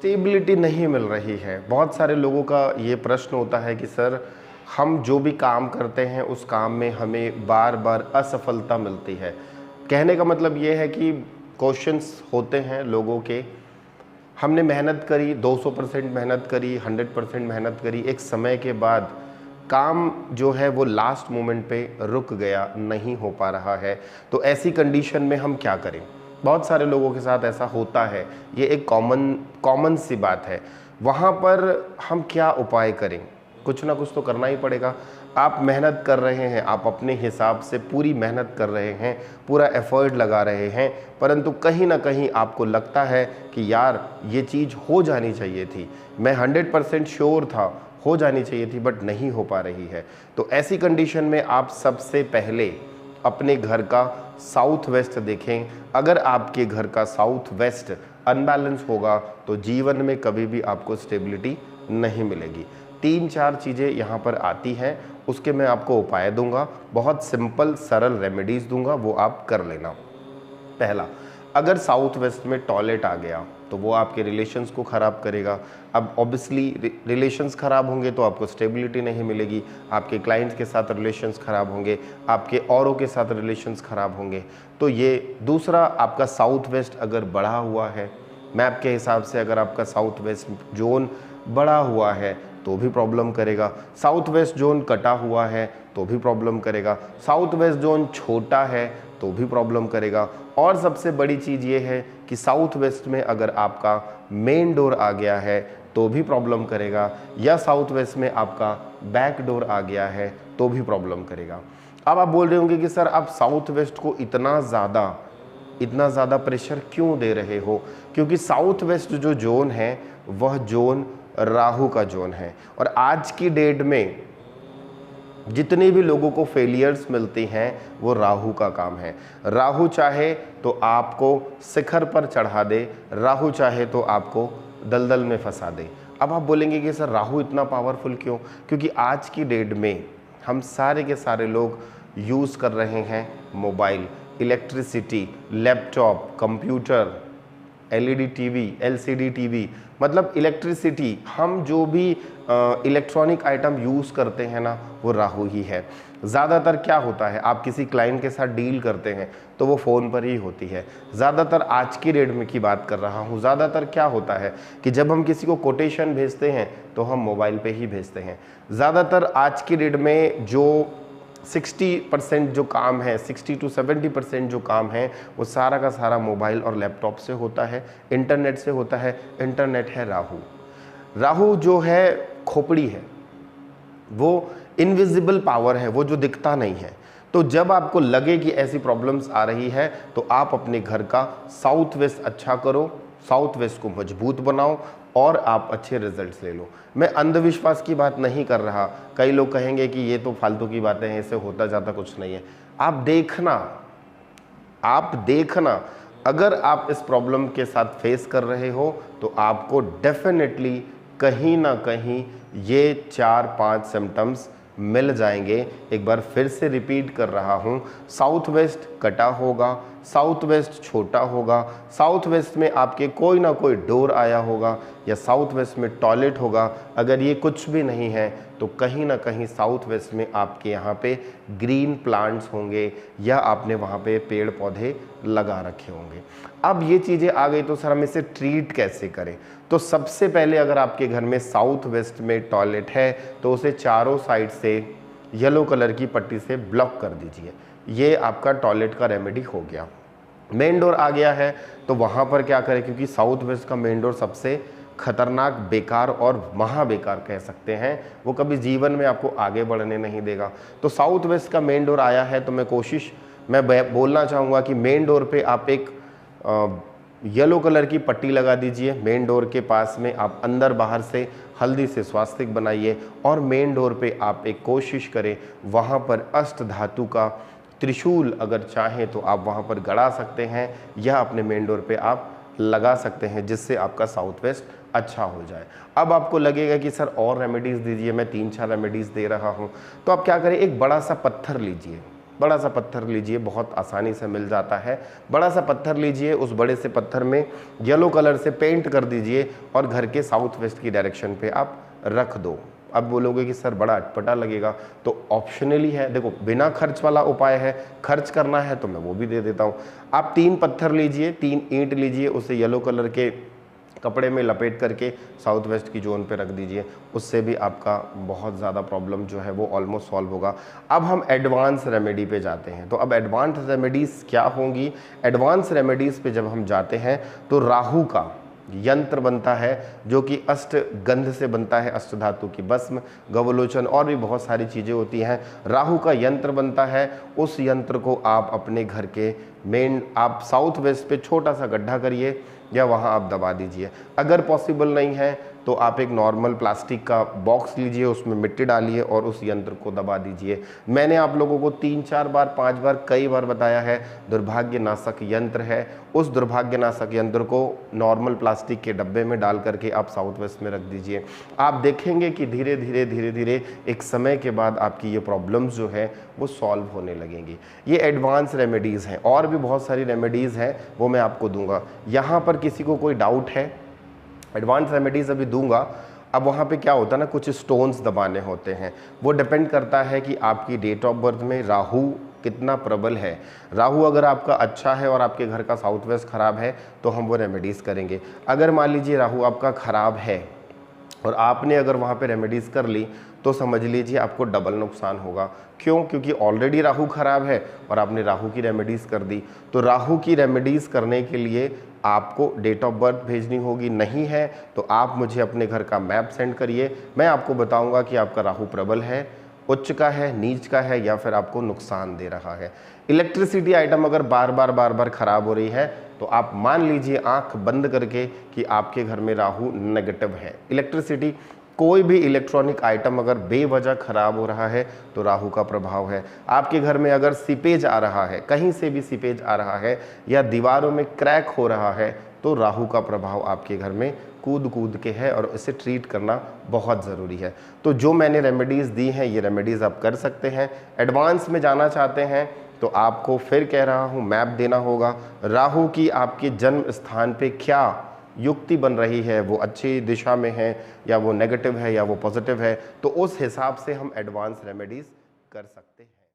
Stability नहीं मिल रही है। बहुत सारे लोगों का ये प्रश्न होता है कि सर हम जो भी काम करते हैं उस काम में हमें बार बार असफलता मिलती है। कहने का मतलब ये है कि क्वेश्चंस होते हैं लोगों के, हमने मेहनत करी, 200% मेहनत करी, 100% मेहनत करी, एक समय के बाद काम जो है वो लास्ट मोमेंट पे रुक गया, नहीं हो पा रहा है। तो ऐसी कंडीशन में हम क्या करें? बहुत सारे लोगों के साथ ऐसा होता है, ये एक कॉमन सी बात है। वहाँ पर हम क्या उपाय करें? कुछ ना कुछ तो करना ही पड़ेगा। आप मेहनत कर रहे हैं, आप अपने हिसाब से पूरी मेहनत कर रहे हैं, पूरा एफर्ट लगा रहे हैं, परंतु कहीं ना कहीं आपको लगता है कि यार ये चीज़ हो जानी चाहिए थी, मैं 100% श्योर था हो जानी चाहिए थी, बट नहीं हो पा रही है। तो ऐसी कंडीशन में आप सबसे पहले अपने घर का साउथ वेस्ट देखें। अगर आपके घर का साउथ वेस्ट अनबैलेंस होगा तो जीवन में कभी भी आपको स्टेबिलिटी नहीं मिलेगी। 3-4 चीज़ें यहाँ पर आती हैं, उसके मैं आपको उपाय दूंगा, बहुत सिंपल सरल रेमेडीज़ दूंगा, वो आप कर लेना। पहला, अगर साउथ वेस्ट में टॉयलेट आ गया तो वो आपके रिलेशंस को ख़राब करेगा। अब ऑब्वियसली रिलेशंस ख़राब होंगे तो आपको स्टेबिलिटी नहीं मिलेगी, आपके क्लाइंट्स के साथ रिलेशंस ख़राब होंगे, आपके औरों के साथ रिलेशंस ख़राब होंगे। तो ये दूसरा, आपका साउथ वेस्ट अगर बढ़ा हुआ है, मैप के हिसाब से अगर आपका साउथ वेस्ट जोन बढ़ा हुआ है तो भी प्रॉब्लम करेगा, साउथ वेस्ट जोन कटा हुआ है तो भी प्रॉब्लम करेगा, साउथ वेस्ट जोन छोटा है तो भी प्रॉब्लम करेगा। और सबसे बड़ी चीज़ ये है कि साउथ वेस्ट में अगर आपका मेन डोर आ गया है तो भी प्रॉब्लम करेगा, या साउथ वेस्ट में आपका बैक डोर आ गया है तो भी प्रॉब्लम करेगा। अब आप बोल रहे होंगे कि सर आप साउथ वेस्ट को इतना ज़्यादा प्रेशर क्यों दे रहे हो? क्योंकि साउथ वेस्ट जो जोन है वह जोन राहु का जोन है, और आज की डेट में जितने भी लोगों को फेलियर्स मिलती हैं वो राहु का काम है। राहु चाहे तो आपको शिखर पर चढ़ा दे, राहु चाहे तो आपको दलदल में फंसा दे। अब आप बोलेंगे कि सर राहु इतना पावरफुल क्यों? क्योंकि आज की डेट में हम सारे के सारे लोग यूज़ कर रहे हैं mobile, electricity, laptop, computer, LED TV, LCD TV, मतलब इलेक्ट्रिसिटी, हम जो भी इलेक्ट्रॉनिक आइटम यूज़ करते हैं ना वो राहु ही है। ज़्यादातर क्या होता है, आप किसी क्लाइंट के साथ डील करते हैं तो वो फ़ोन पर ही होती है। ज़्यादातर आज की डेट में की बात कर रहा हूँ, ज़्यादातर क्या होता है कि जब हम किसी को कोटेशन भेजते हैं तो हम मोबाइल पे ही भेजते हैं। ज़्यादातर आज की डेट में जो 60% जो काम है, 60 to 70% जो काम है वो सारा का सारा मोबाइल और लैपटॉप से होता है, इंटरनेट से होता है। इंटरनेट है राहु। राहु जो है खोपड़ी है, वो इनविजिबल पावर है, वो जो दिखता नहीं है। तो जब आपको लगे कि ऐसी प्रॉब्लम्स आ रही है तो आप अपने घर का साउथ वेस्ट अच्छा करो, साउथ वेस्ट को मजबूत बनाओ और आप अच्छे रिजल्ट्स ले लो। मैं अंधविश्वास की बात नहीं कर रहा, कई लोग कहेंगे कि ये तो फालतू की बातें हैं, इससे होता जाता कुछ नहीं है। आप देखना, अगर आप इस प्रॉब्लम के साथ फेस कर रहे हो तो आपको डेफिनेटली कहीं ना कहीं ये 4-5 सिम्टम्स मिल जाएंगे। एक बार फिर से रिपीट कर रहा हूँ, साउथ वेस्ट कटा होगा, साउथ वेस्ट छोटा होगा, साउथ वेस्ट में आपके कोई ना कोई डोर आया होगा, या साउथ वेस्ट में टॉयलेट होगा। अगर ये कुछ भी नहीं है तो कहीं ना कहीं साउथ वेस्ट में आपके यहाँ पे ग्रीन प्लांट्स होंगे, या आपने वहाँ पे पेड़ पौधे लगा रखे होंगे। अब ये चीज़ें आ गई तो सर हम इसे ट्रीट कैसे करें? तो सबसे पहले अगर आपके घर में साउथ वेस्ट में टॉयलेट है तो उसे चारों साइड से येलो कलर की पट्टी से ब्लॉक कर दीजिए। ये आपका टॉयलेट का रेमेडी हो गया। मेन डोर आ गया है तो वहाँ पर क्या करें, क्योंकि साउथ वेस्ट का मेन डोर सबसे खतरनाक, बेकार और महाबेकार कह सकते हैं, वो कभी जीवन में आपको आगे बढ़ने नहीं देगा। तो साउथ वेस्ट का मेन डोर आया है तो मैं बोलना चाहूँगा कि मेन डोर पे आप एक येलो कलर की पट्टी लगा दीजिए। मेन डोर के पास में आप अंदर बाहर से हल्दी से स्वास्तिक बनाइए, और मेन डोर पे आप एक कोशिश करें वहाँ पर अष्ट धातु का त्रिशूल अगर चाहें तो आप वहाँ पर गड़ा सकते हैं, या अपने मेन डोर पे आप लगा सकते हैं, जिससे आपका साउथ वेस्ट अच्छा हो जाए। अब आपको लगेगा कि सर और रेमेडीज़ दीजिए, मैं 3-4 रेमेडीज़ दे रहा हूँ, तो आप क्या करें, एक बड़ा सा पत्थर लीजिए, बड़ा सा पत्थर लीजिए, बहुत आसानी से मिल जाता है। बड़ा सा पत्थर लीजिए, उस बड़े से पत्थर में येलो कलर से पेंट कर दीजिए और घर के साउथ वेस्ट की डायरेक्शन पे आप रख दो। अब बोलोगे कि सर बड़ा अटपटा लगेगा, तो ऑप्शनली है, देखो बिना खर्च वाला उपाय है, खर्च करना है तो मैं वो भी दे देता हूँ। आप 3 पत्थर लीजिए, 3 ईंट लीजिए, उसे येलो कलर के कपड़े में लपेट करके साउथ वेस्ट की जोन पे रख दीजिए, उससे भी आपका बहुत ज़्यादा प्रॉब्लम जो है वो ऑलमोस्ट सॉल्व होगा। अब हम एडवांस रेमेडी पे जाते हैं। तो अब एडवांस रेमेडीज़ क्या होंगी? एडवांस रेमेडीज़ पे जब हम जाते हैं तो राहु का यंत्र बनता है जो कि अष्ट गंध से बनता है, अष्ट धातु की भस्म, गवलोचन और भी बहुत सारी चीज़ें होती हैं। राहु का यंत्र बनता है, उस यंत्र को आप अपने घर के मेन आप साउथ वेस्ट पे छोटा सा गड्ढा करिए या वहाँ आप दबा दीजिए। अगर पॉसिबल नहीं है तो आप एक नॉर्मल प्लास्टिक का बॉक्स लीजिए, उसमें मिट्टी डालिए और उस यंत्र को दबा दीजिए। मैंने आप लोगों को 3-4 बार 5 बार कई बार बताया है, दुर्भाग्यनाशक यंत्र है। उस दुर्भाग्यनाशक यंत्र को नॉर्मल प्लास्टिक के डब्बे में डाल करके आप साउथ वेस्ट में रख दीजिए। आप देखेंगे कि धीरे धीरे एक समय के बाद आपकी ये प्रॉब्लम्स जो है वो सॉल्व होने लगेंगी। ये एडवांस रेमेडीज़ हैं, और भी बहुत सारी रेमेडीज़ हैं, वो मैं आपको दूंगा। यहाँ पर किसी को कोई डाउट है, एडवांस रेमेडीज़ अभी दूंगा। अब वहाँ पे क्या होता है ना, कुछ स्टोन्स दबाने होते हैं, वो डिपेंड करता है कि आपकी डेट ऑफ बर्थ में राहु कितना प्रबल है। राहु अगर आपका अच्छा है और आपके घर का साउथ वेस्ट खराब है तो हम वो रेमेडीज़ करेंगे। अगर मान लीजिए राहु आपका खराब है और आपने अगर वहाँ पे रेमेडीज़ कर ली तो समझ लीजिए आपको डबल नुकसान होगा। क्यों? क्योंकि ऑलरेडी राहु खराब है और आपने राहु की रेमेडीज़ कर दी। तो राहु की रेमेडीज़ करने के लिए आपको डेट ऑफ बर्थ भेजनी होगी। नहीं है तो आप मुझे अपने घर का मैप सेंड करिए, मैं आपको बताऊंगा कि आपका राहु प्रबल है, उच्च का है, नीच का है, या फिर आपको नुकसान दे रहा है। इलेक्ट्रिसिटी आइटम अगर बार बार खराब हो रही है तो आप मान लीजिए आंख बंद करके कि आपके घर में राहु नेगेटिव है। इलेक्ट्रिसिटी, कोई भी इलेक्ट्रॉनिक आइटम अगर बेवजह खराब हो रहा है तो राहु का प्रभाव है। आपके घर में अगर सीपेज आ रहा है, कहीं से भी सीपेज आ रहा है या दीवारों में क्रैक हो रहा है तो राहु का प्रभाव आपके घर में कूद के है और इसे ट्रीट करना बहुत ज़रूरी है। तो जो मैंने रेमेडीज़ दी हैं ये रेमेडीज़ आप कर सकते हैं। एडवांस में जाना चाहते हैं तो आपको फिर कह रहा हूँ मैप देना होगा। राहु की आपके जन्म स्थान पे क्या युक्ति बन रही है, वो अच्छी दिशा में है या वो नेगेटिव है या वो पॉजिटिव है, तो उस हिसाब से हम एडवांस रेमेडीज़ कर सकते हैं।